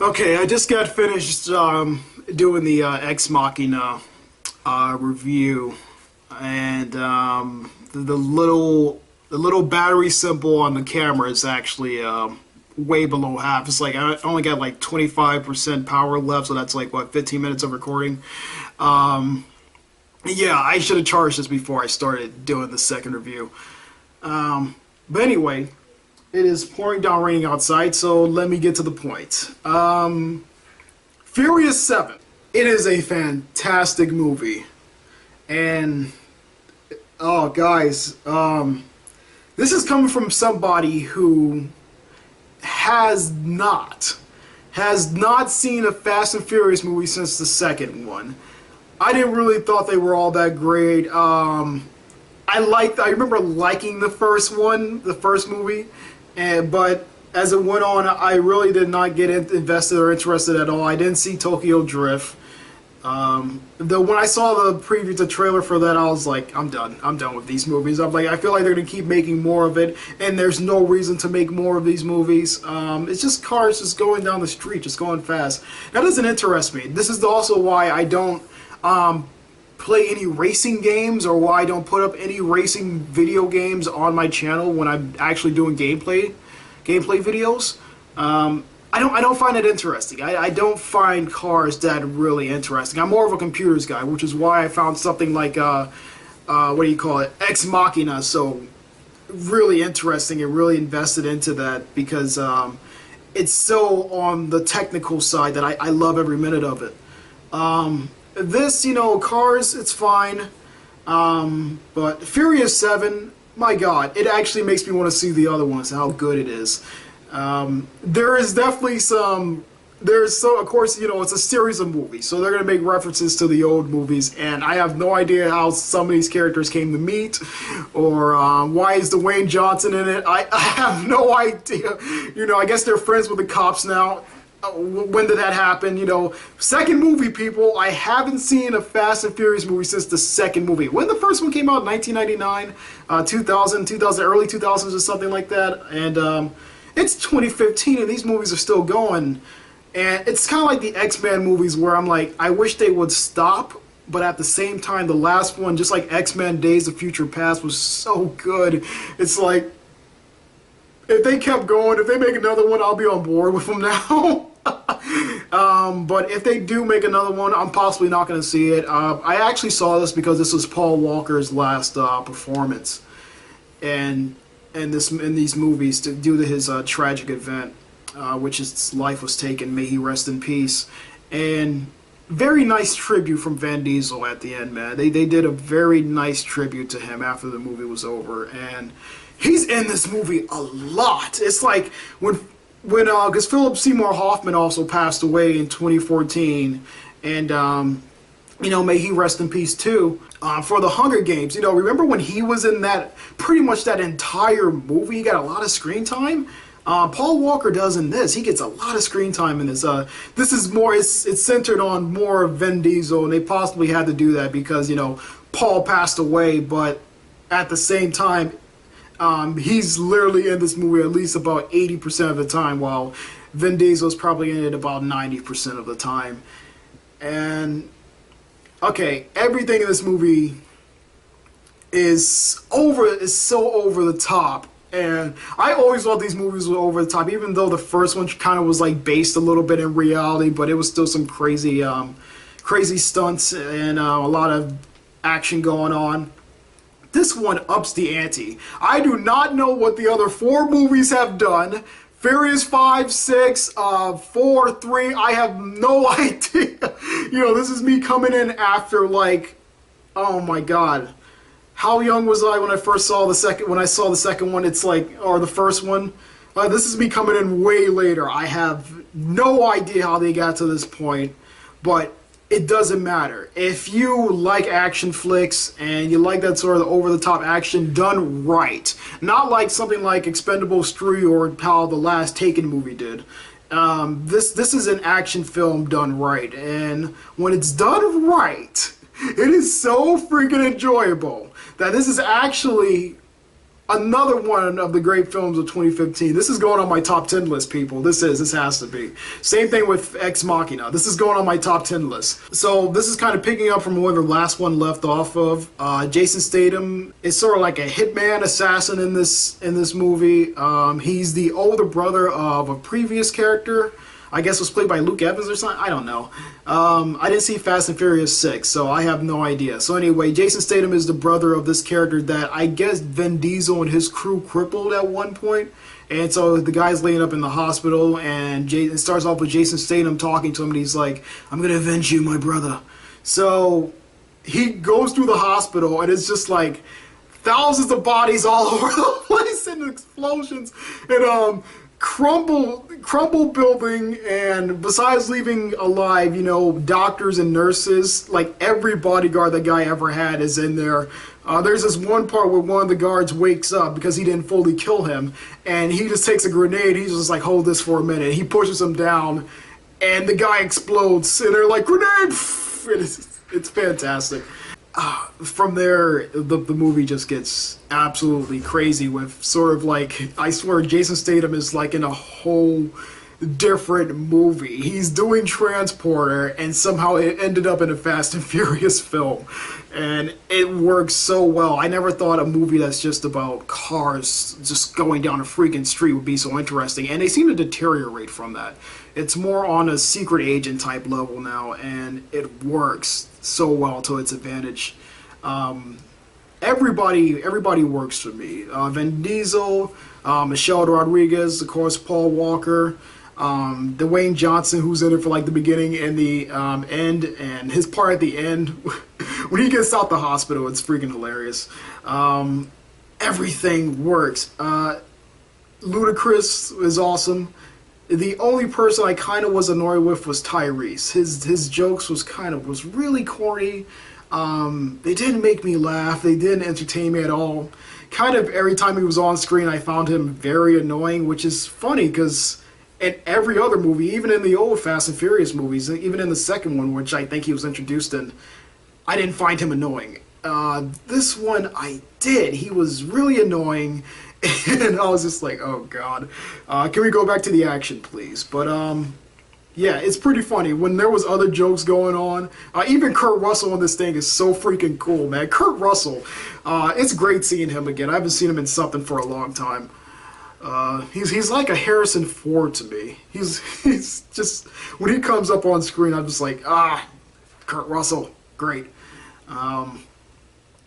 Okay, I just got finished doing the Ex Machina review, and the little battery symbol on the camera is actually way below half. It's like I only got like 25% power left, so that's like what, 15 minutes of recording. Um, yeah, I should have charged this before I started doing the second review. But anyway. It is pouring down raining outside, so let me get to the point. Furious 7. It is a fantastic movie. And, oh, guys, this is coming from somebody who has not seen a Fast and Furious movie since the second one. I didn't really thought they were all that great. I remember liking the first one, the first movie. But as it went on, I really did not get invested or interested at all. I didn't see Tokyo Drift. When I saw the trailer for that, I was like, I'm done. I'm done with these movies. I feel like they're gonna keep making more of it, and there's no reason to make more of these movies. It's just cars just going down the street, just going fast. That doesn't interest me. This is also why I don't play any racing games, or why I don't put up any racing video games on my channel when I'm actually doing gameplay videos. I don't find it interesting. I don't find cars that really interesting. I'm more of a computers guy, which is why I found something like what do you call it, Ex Machina, so really interesting and really invested into that, because it's so on the technical side that I love every minute of it. This, cars, it's fine. But Furious 7, my God, it actually makes me want to see the other ones, how good it is. There is definitely of course, it's a series of movies, so they're going to make references to the old movies, and I have no idea how some of these characters came to meet, or why is Dwayne Johnson in it. I have no idea. I guess they're friends with the cops now. When did that happen? Second movie, people. I haven't seen a Fast and Furious movie since the second movie. When the first one came out, 1999, 2000, early 2000s or something like that. And it's 2015 and these movies are still going. And it's kind of like the X-Men movies, where I'm like, I wish they would stop. But at the same time, the last one, just like X-Men Days of Future Past, was so good. It's like, if they kept going, if they make another one, I'll be on board with them now. But if they do make another one, I'm possibly not going to see it. I actually saw this because this was Paul Walker's last performance in these movies, due to his tragic event, which his life was taken. May he rest in peace. And very nice tribute from Vin Diesel at the end, man. They did a very nice tribute to him after the movie was over, and he's in this movie a lot. It's like when because Philip Seymour Hoffman also passed away in 2014, and may he rest in peace too. For the Hunger Games, remember when he was in that, pretty much that entire movie? He got a lot of screen time. Paul Walker does in this. He gets a lot of screen time in this. This is more, it's centered on more of Vin Diesel, and they possibly had to do that because, Paul passed away, but at the same time, he's literally in this movie at least about 80% of the time, while Vin Diesel's probably in it about 90% of the time. And, okay, everything in this movie is so over the top. And I always thought these movies were over the top, even though the first one kind of was like based a little bit in reality, but it was still some crazy stunts and a lot of action going on. This one ups the ante. I do not know what the other four movies have done. Furious 5, 6, 4, 3, I have no idea. This is me coming in after, like, oh my God. How young was I when I first saw the second one? It's like, or the first one. This is me coming in way later. I have no idea how they got to this point, but it doesn't matter. If you like action flicks and you like that sort of over-the-top action done right, not like something like Expendables 3 or how the last Taken movie did. This is an action film done right, and when it's done right, it is so freaking enjoyable that this is actually Another one of the great films of 2015. This is going on my top 10 list, people. This has to be. Same thing with Ex Machina. This is going on my top 10 list. So this is kind of picking up from where the last one left off of. Jason Statham is sort of like a hitman assassin in this movie. He's the older brother of a previous character. I guess was played by Luke Evans or something. I don't know. I didn't see Fast and Furious 6, so I have no idea. So anyway, Jason Statham is the brother of this character that I guess Vin Diesel and his crew crippled at one point. And so the guy's laying up in the hospital, and it starts off with Jason Statham talking to him, and he's like, "I'm going to avenge you, my brother." So he goes through the hospital, and it's just like thousands of bodies all over the place and explosions. And crumble building, and besides leaving alive, you know, doctors and nurses, like every bodyguard that guy ever had is in there. There's this one part where one of the guards wakes up because he didn't fully kill him, and he just takes a grenade. He's just like, "Hold this for a minute." He pushes him down, and the guy explodes, and they're like, "Grenade!" It's fantastic. From there, the movie just gets absolutely crazy with sort of like, I swear, Jason Statham is like in a whole different movie. He's doing Transporter, and somehow it ended up in a Fast and Furious film. And it works so well. I never thought a movie that's just about cars just going down a freaking street would be so interesting. And they seem to deteriorate from that. It's more on a secret agent type level now, and it works so well to its advantage. Everybody works for me. Vin Diesel, Michelle Rodriguez, of course, Paul Walker, Dwayne Johnson, who's in it for like the beginning and the end, and his part at the end when he gets out the hospital, it's freaking hilarious. Everything works. Ludacris is awesome. The only person I kind of was annoyed with was Tyrese. His jokes was really corny. They didn't make me laugh. They didn't entertain me at all. Kind of every time he was on screen, I found him very annoying, which is funny because in every other movie, even in the old Fast and Furious movies, even in the second one, which I think he was introduced in, I didn't find him annoying. This one I did. He was really annoying. And I was just like, oh god, can we go back to the action, please? But yeah, it's pretty funny when there was other jokes going on. Even Kurt Russell on this thing is so freaking cool, man. Kurt Russell, it's great seeing him again. I haven't seen him in something for a long time. He's like a Harrison Ford to me. He's just, when he comes up on screen, I'm just like, Kurt Russell, great.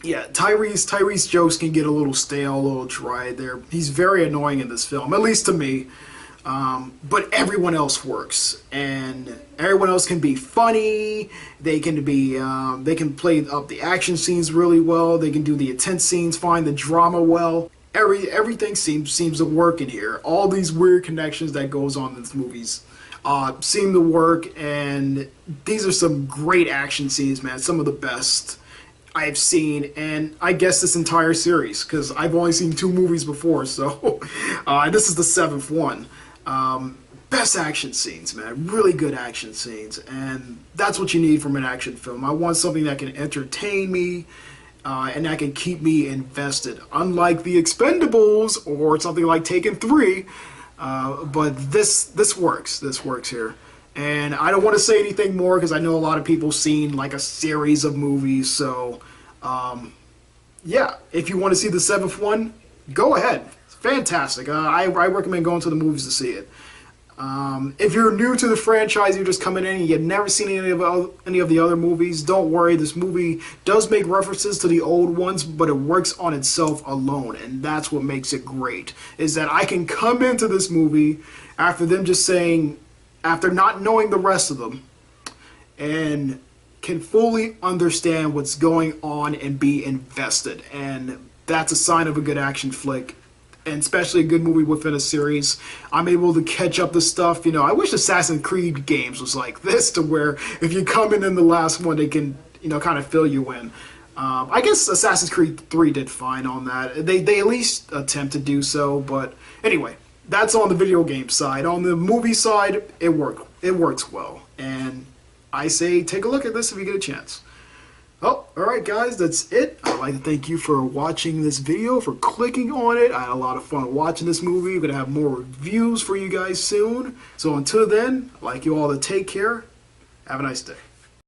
Yeah, Tyrese jokes can get a little stale, a little dry there. He's very annoying in this film, at least to me. But everyone else works, and everyone else can be funny. They can play up the action scenes really well. They can do the intense scenes fine, the drama well. Everything seems to work in here. All these weird connections that goes on in these movies seem to work, and these are some great action scenes, man. Some of the best I've seen, and I guess this entire series, because I've only seen 2 movies before, so this is the 7th one. Best action scenes, man. Really good action scenes, and that's what you need from an action film. I want something that can entertain me, and that can keep me invested. Unlike The Expendables or something like Taken 3, but this works. This works here. And I don't want to say anything more because I know a lot of people seen like a series of movies. So, yeah, if you want to see the 7th one, go ahead. It's fantastic. I recommend going to the movies to see it. If you're new to the franchise, you're just coming in and you've never seen any of the other movies, don't worry. This movie does make references to the old ones, but it works on itself alone. And that's what makes it great, is that I can come into this movie after them just saying, after not knowing the rest of them, and can fully understand what's going on and be invested. And that's a sign of a good action flick, and especially a good movie within a series. I'm able to catch up the stuff. You know, I wish Assassin's Creed games was like this, to where if you come in the last one, they can, you know, kind of fill you in. I guess Assassin's Creed 3 did fine on that. They at least attempt to do so, but anyway. That's on the video game side. On the movie side, it works well. And I say take a look at this if you get a chance. Oh, alright guys, that's it. I'd like to thank you for watching this video, for clicking on it. I had a lot of fun watching this movie. We're going to have more reviews for you guys soon. So until then, I'd like you all to take care. Have a nice day.